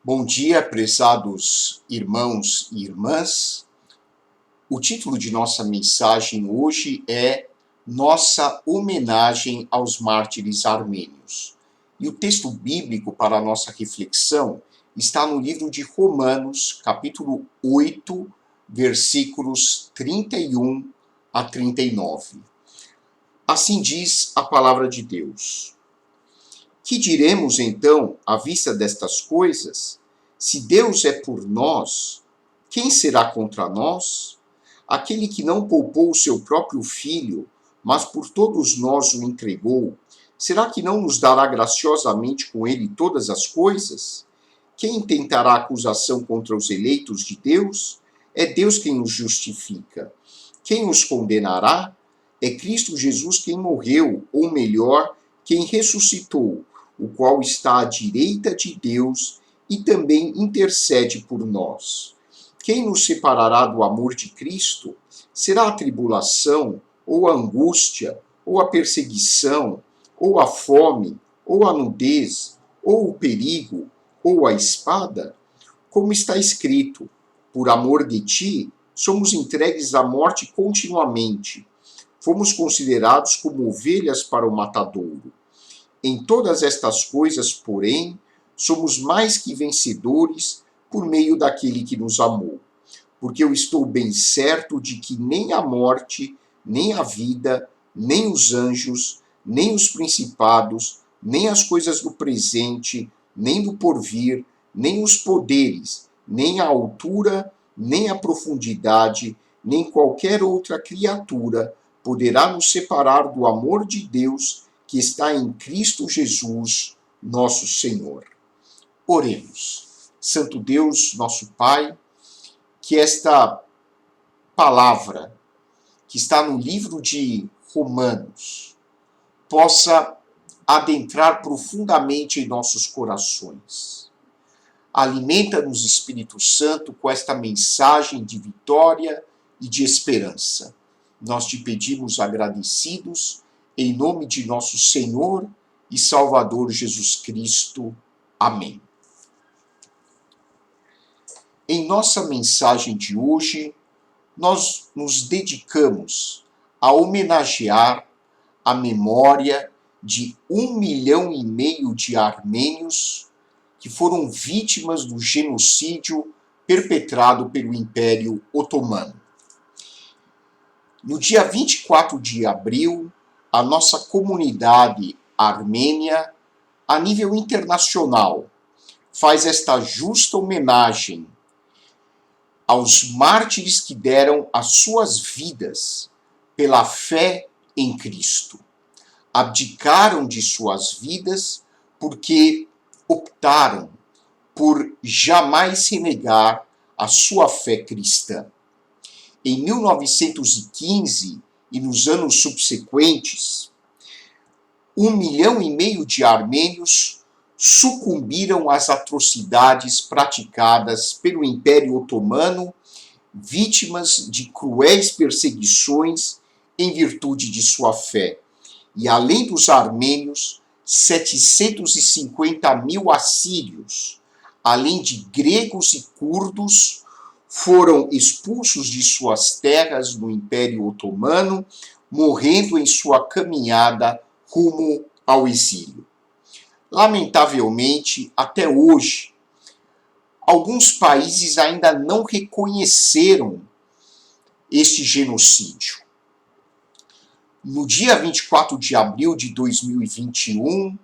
Bom dia, prezados irmãos e irmãs. O título de nossa mensagem hoje é Nossa Homenagem aos Mártires Armênios. E o texto bíblico para a nossa reflexão está no livro de Romanos, capítulo 8, versículos 31 a 39. Assim diz a palavra de Deus. Que diremos, então, à vista destas coisas? Se Deus é por nós, quem será contra nós? Aquele que não poupou o seu próprio filho, mas por todos nós o entregou, será que não nos dará graciosamente com ele todas as coisas? Quem tentará acusação contra os eleitos de Deus? É Deus quem os justifica. Quem os condenará? É Cristo Jesus quem morreu, ou melhor, quem ressuscitou, o qual está à direita de Deus e também intercede por nós. Quem nos separará do amor de Cristo? Será a tribulação, ou a angústia, ou a perseguição, ou a fome, ou a nudez, ou o perigo, ou a espada? Como está escrito, por amor de ti, somos entregues à morte continuamente. Fomos considerados como ovelhas para o matadouro. Em todas estas coisas, porém, somos mais que vencedores por meio daquele que nos amou. Porque eu estou bem certo de que nem a morte, nem a vida, nem os anjos, nem os principados, nem as coisas do presente, nem do porvir, nem os poderes, nem a altura, nem a profundidade, nem qualquer outra criatura poderá nos separar do amor de Deus que está em Cristo Jesus, nosso Senhor. Oremos. Santo Deus, nosso Pai, que esta palavra que está no livro de Romanos possa adentrar profundamente em nossos corações. Alimenta-nos, Espírito Santo, com esta mensagem de vitória e de esperança. Nós te pedimos agradecidos, em nome de nosso Senhor e Salvador Jesus Cristo. Amém. Em nossa mensagem de hoje, nós nos dedicamos a homenagear a memória de 1,5 milhão de armênios que foram vítimas do genocídio perpetrado pelo Império Otomano. No dia 24 de abril, a nossa comunidade armênia, a nível internacional, faz esta justa homenagem aos mártires que deram as suas vidas pela fé em Cristo. Abdicaram de suas vidas porque optaram por jamais renegar a sua fé cristã. Em 1915 e nos anos subsequentes, 1,5 milhão de armênios sucumbiram às atrocidades praticadas pelo Império Otomano, vítimas de cruéis perseguições em virtude de sua fé. E além dos armênios, 750 mil assírios, além de gregos e curdos, foram expulsos de suas terras no Império Otomano, morrendo em sua caminhada rumo ao exílio. Lamentavelmente, até hoje, alguns países ainda não reconheceram este genocídio. No dia 24 de abril de 2021,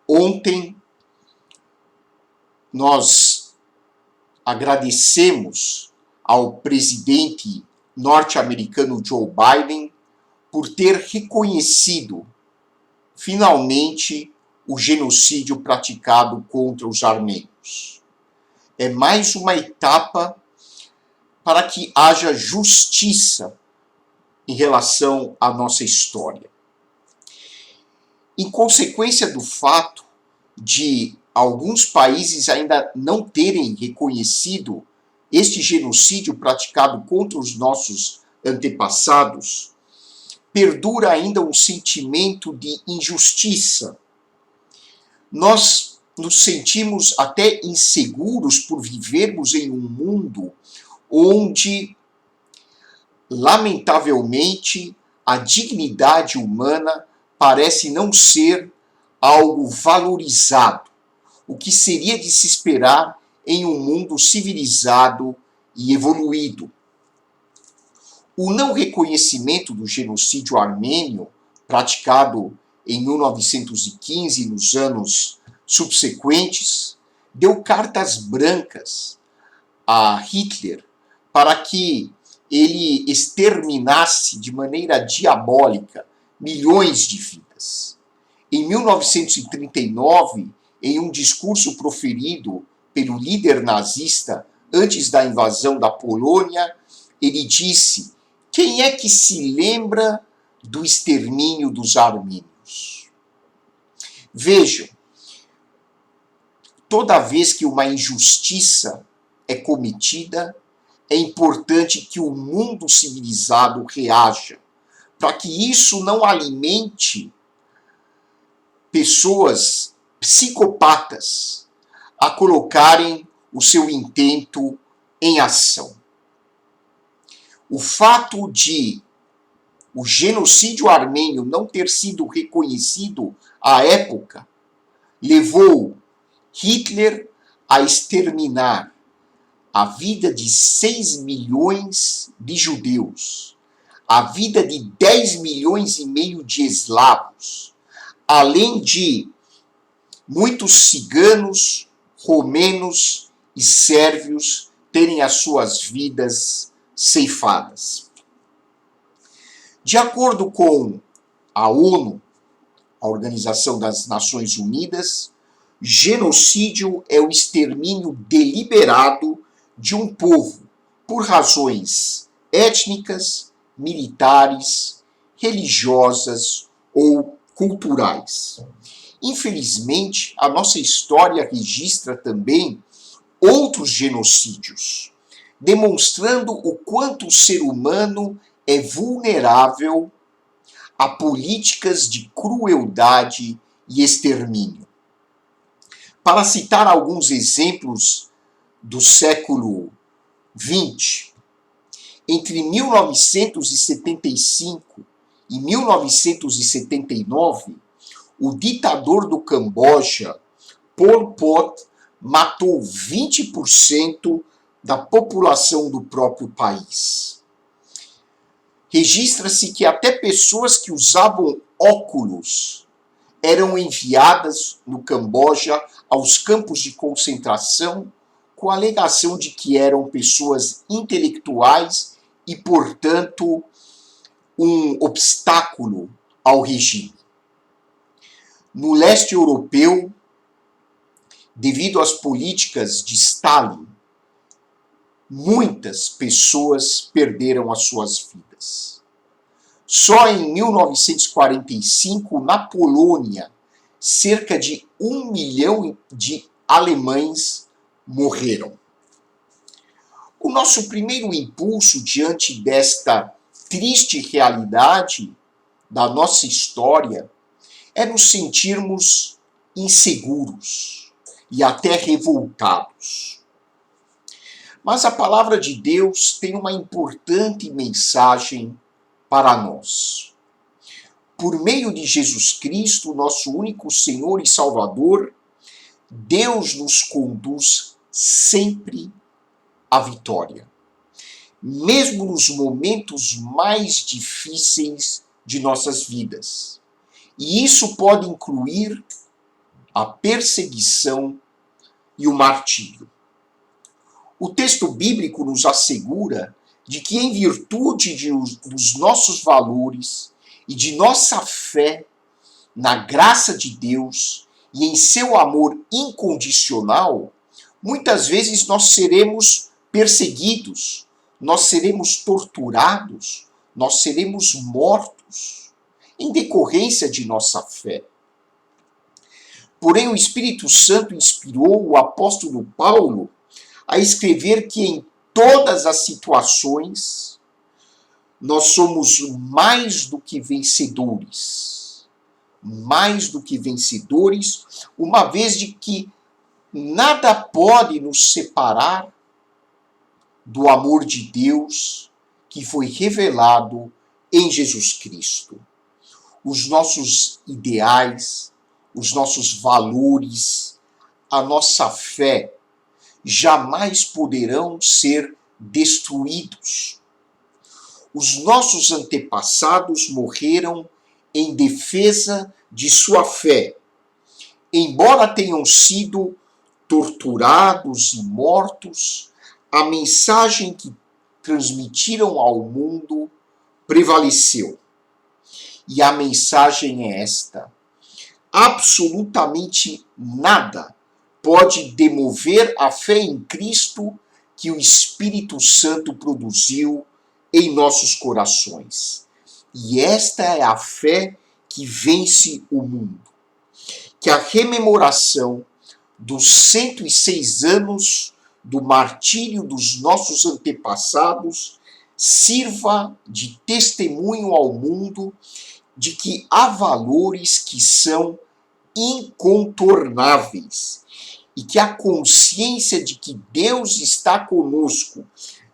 ontem, nós agradecemos ao presidente norte-americano Joe Biden por ter reconhecido, finalmente, o genocídio praticado contra os armênios. É mais uma etapa para que haja justiça em relação à nossa história. Em consequência do fato de alguns países ainda não terem reconhecido este genocídio praticado contra os nossos antepassados, perdura ainda um sentimento de injustiça. Nós nos sentimos até inseguros por vivermos em um mundo onde, lamentavelmente, a dignidade humana parece não ser algo valorizado, o que seria de se esperar em um mundo civilizado e evoluído. O não reconhecimento do genocídio armênio, praticado em 1915 e nos anos subsequentes, deu cartas brancas a Hitler para que ele exterminasse de maneira diabólica milhões de vidas. Em 1939, em um discurso proferido pelo líder nazista antes da invasão da Polônia, ele disse: quem é que se lembra do extermínio dos armênios? Vejam, toda vez que uma injustiça é cometida, é importante que o mundo civilizado reaja, para que isso não alimente pessoas psicopatas a colocarem o seu intento em ação. O fato de o genocídio armênio não ter sido reconhecido à época levou Hitler a exterminar a vida de 6 milhões de judeus, a vida de 10 milhões e meio de eslavos, além de muitos ciganos, romenos e sérvios terem as suas vidas ceifadas. De acordo com a ONU, a Organização das Nações Unidas, genocídio é o extermínio deliberado de um povo por razões étnicas, militares, religiosas ou culturais. Infelizmente, a nossa história registra também outros genocídios, demonstrando o quanto o ser humano é vulnerável a políticas de crueldade e extermínio. Para citar alguns exemplos do século XX, entre 1975 e 1979, o ditador do Camboja, Pol Pot, matou 20% da população do próprio país. Registra-se que até pessoas que usavam óculos eram enviadas no Camboja aos campos de concentração com a alegação de que eram pessoas intelectuais e, portanto, um obstáculo ao regime. No leste europeu, devido às políticas de Stalin, muitas pessoas perderam as suas vidas. Só em 1945, na Polônia, cerca de 1 milhão de alemães morreram. O nosso primeiro impulso diante desta triste realidade da nossa história é nos sentirmos inseguros e até revoltados. Mas a palavra de Deus tem uma importante mensagem para nós. Por meio de Jesus Cristo, nosso único Senhor e Salvador, Deus nos conduz sempre à vitória, mesmo nos momentos mais difíceis de nossas vidas. E isso pode incluir a perseguição e o martírio. O texto bíblico nos assegura de que, em virtude dos nossos valores e de nossa fé na graça de Deus e em seu amor incondicional, muitas vezes nós seremos perseguidos, nós seremos torturados, nós seremos mortos em decorrência de nossa fé. Porém, o Espírito Santo inspirou o apóstolo Paulo a escrever que em todas as situações nós somos mais do que vencedores mais do que vencedores, uma vez de que nada pode nos separar do amor de Deus que foi revelado em Jesus Cristo. Os nossos ideais, os nossos valores, a nossa fé jamais poderão ser destruídos. Os nossos antepassados morreram em defesa de sua fé, embora tenham sido torturados e mortos, a mensagem que transmitiram ao mundo prevaleceu. E a mensagem é esta: absolutamente nada pode demover a fé em Cristo que o Espírito Santo produziu em nossos corações. E esta é a fé que vence o mundo. Que a rememoração dos 106 anos do martírio dos nossos antepassados sirva de testemunho ao mundo de que há valores que são incontornáveis e que a consciência de que Deus está conosco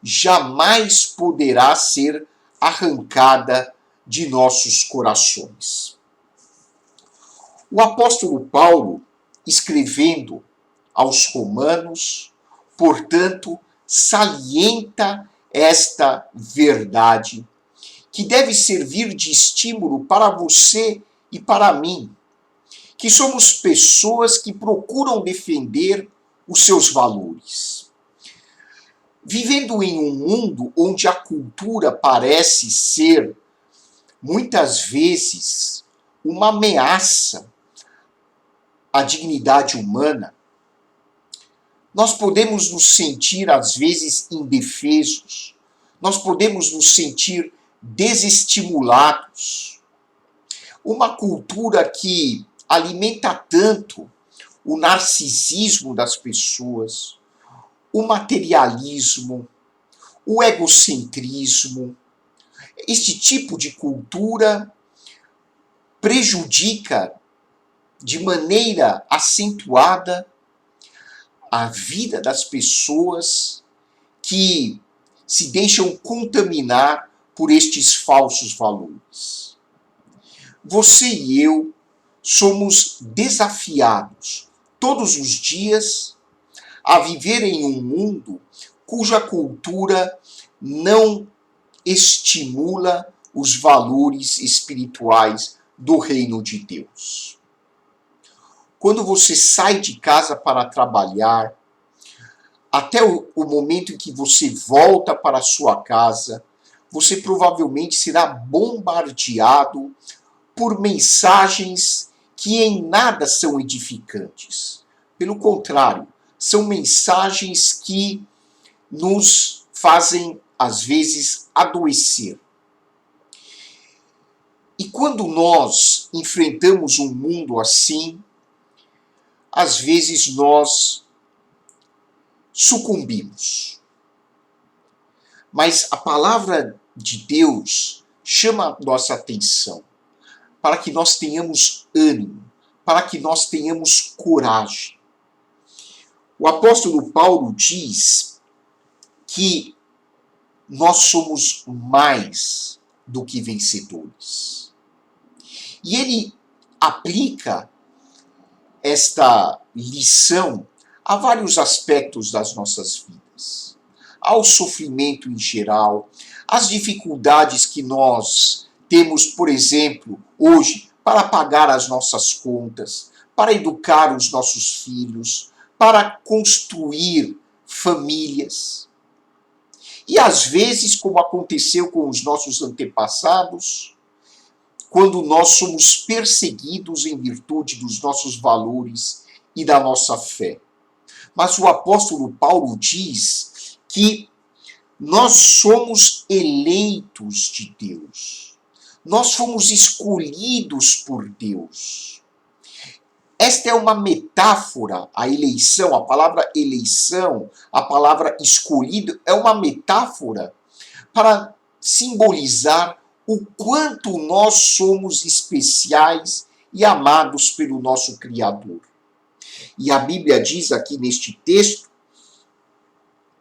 jamais poderá ser arrancada de nossos corações. O apóstolo Paulo, escrevendo aos Romanos, portanto, salienta esta verdade, que deve servir de estímulo para você e para mim, que somos pessoas que procuram defender os seus valores. Vivendo em um mundo onde a cultura parece ser, muitas vezes, uma ameaça à dignidade humana, nós podemos nos sentir, às vezes, indefesos, nós podemos nos sentir desestimulados. Uma cultura que alimenta tanto o narcisismo das pessoas, o materialismo, o egocentrismo. Este tipo de cultura prejudica de maneira acentuada a vida das pessoas que se deixam contaminar por estes falsos valores. Você e eu somos desafiados todos os dias a viver em um mundo cuja cultura não estimula os valores espirituais do reino de Deus. Quando você sai de casa para trabalhar, até o momento em que você volta para a sua casa, você provavelmente será bombardeado por mensagens que em nada são edificantes. Pelo contrário, são mensagens que nos fazem, às vezes, adoecer. E quando nós enfrentamos um mundo assim, às vezes nós sucumbimos. Mas a palavra de Deus chama a nossa atenção para que nós tenhamos ânimo, para que nós tenhamos coragem. O apóstolo Paulo diz que nós somos mais do que vencedores. E ele aplica esta lição a vários aspectos das nossas vidas. Ao sofrimento em geral, às dificuldades que nós temos, por exemplo, hoje, para pagar as nossas contas, para educar os nossos filhos, para construir famílias. E às vezes, como aconteceu com os nossos antepassados, quando nós somos perseguidos em virtude dos nossos valores e da nossa fé. Mas o apóstolo Paulo diz que nós somos eleitos de Deus. Nós fomos escolhidos por Deus. Esta é uma metáfora, a eleição, a palavra eleição, a palavra escolhido, é uma metáfora para simbolizar o quanto nós somos especiais e amados pelo nosso Criador. E a Bíblia diz aqui neste texto: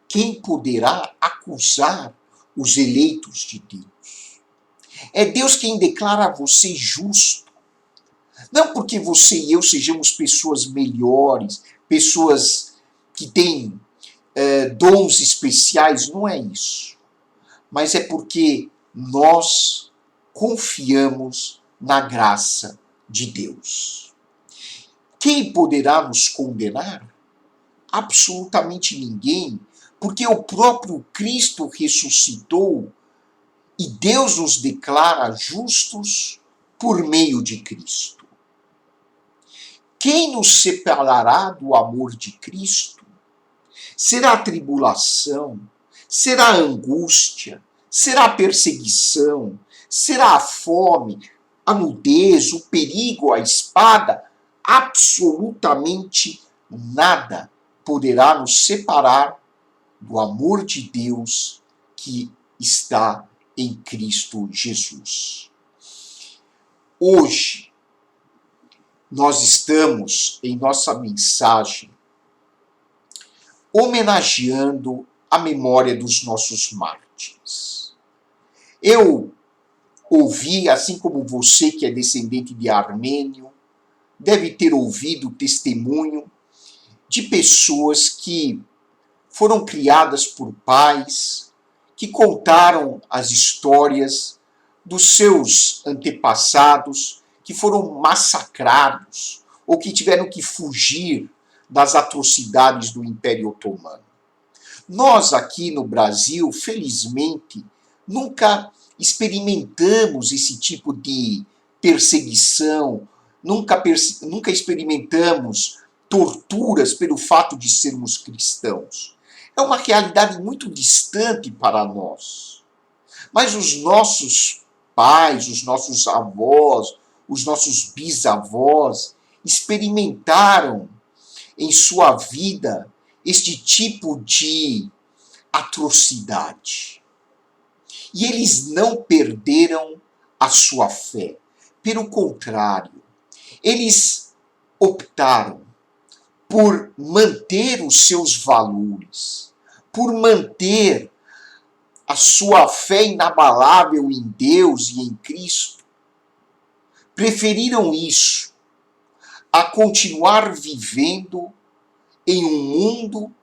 quem poderá acusar os eleitos de Deus? É Deus quem declara você justo. Não porque você e eu sejamos pessoas melhores, pessoas que têm dons especiais, não é isso. Mas é porque nós confiamos na graça de Deus. Quem poderá nos condenar? Absolutamente ninguém, porque o próprio Cristo ressuscitou e Deus nos declara justos por meio de Cristo. Quem nos separará do amor de Cristo? Será a tribulação? Será a angústia? Será a perseguição? Será a fome, a nudez, o perigo, a espada? Absolutamente nada poderá nos separar do amor de Deus que está em Cristo Jesus. Hoje, nós estamos, em nossa mensagem, homenageando a memória dos nossos mártires. Eu ouvi, assim como você que é descendente de armênio, deve ter ouvido o testemunho de pessoas que foram criadas por pais, que contaram as histórias dos seus antepassados, que foram massacrados ou que tiveram que fugir das atrocidades do Império Otomano. Nós aqui no Brasil, felizmente, nunca experimentamos esse tipo de perseguição, nunca experimentamos torturas pelo fato de sermos cristãos. É uma realidade muito distante para nós. Mas os nossos pais, os nossos avós, os nossos bisavós experimentaram em sua vida este tipo de atrocidade. E eles não perderam a sua fé. Pelo contrário, eles optaram por manter os seus valores, por manter a sua fé inabalável em Deus e em Cristo. Preferiram isso a continuar vivendo em um mundo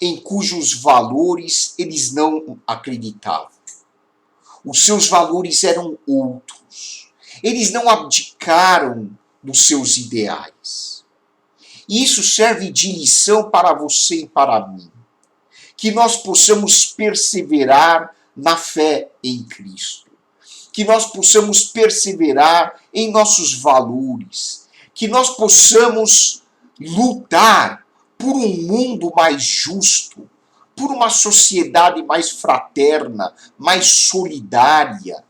em cujos valores eles não acreditavam. Os seus valores eram outros. Eles não abdicaram dos seus ideais. E isso serve de lição para você e para mim. Que nós possamos perseverar na fé em Cristo. Que nós possamos perseverar em nossos valores. Que nós possamos lutar por um mundo mais justo, por uma sociedade mais fraterna, mais solidária.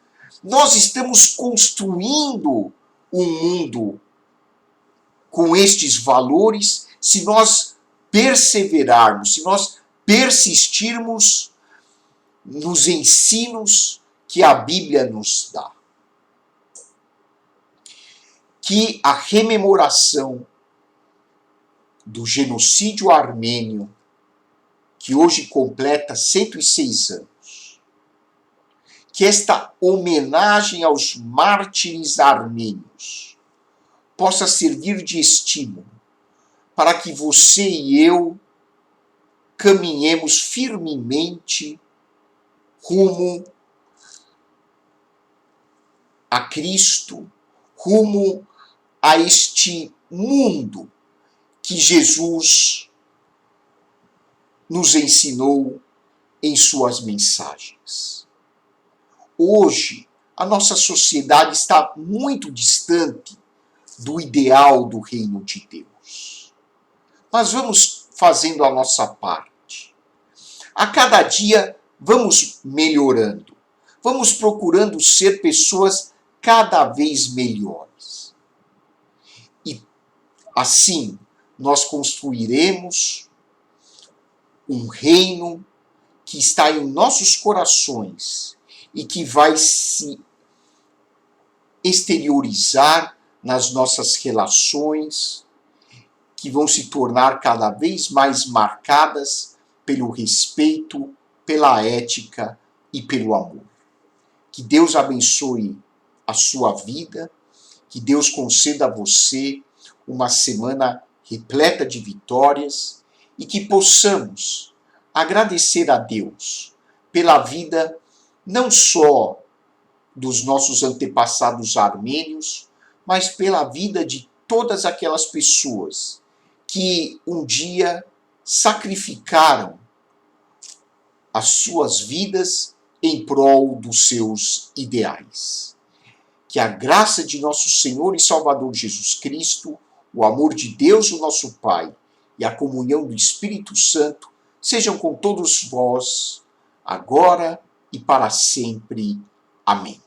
Nós estamos construindo um mundo com estes valores se nós perseverarmos, se nós persistirmos nos ensinos que a Bíblia nos dá. Que a rememoração do genocídio armênio, que hoje completa 106 anos, que esta homenagem aos mártires armênios possa servir de estímulo para que você e eu caminhemos firmemente rumo a Cristo, rumo a este mundo que Jesus nos ensinou em suas mensagens. Hoje, a nossa sociedade está muito distante do ideal do reino de Deus. Mas vamos fazendo a nossa parte. A cada dia vamos melhorando. Vamos procurando ser pessoas cada vez melhores. E assim, nós construiremos um reino que está em nossos corações e que vai se exteriorizar nas nossas relações, que vão se tornar cada vez mais marcadas pelo respeito, pela ética e pelo amor. Que Deus abençoe a sua vida, que Deus conceda a você uma semana repleta de vitórias e que possamos agradecer a Deus pela vida não só dos nossos antepassados armênios, mas pela vida de todas aquelas pessoas que um dia sacrificaram as suas vidas em prol dos seus ideais. Que a graça de nosso Senhor e Salvador Jesus Cristo, o amor de Deus, o nosso Pai, e a comunhão do Espírito Santo sejam com todos vós, agora e para sempre. Amém.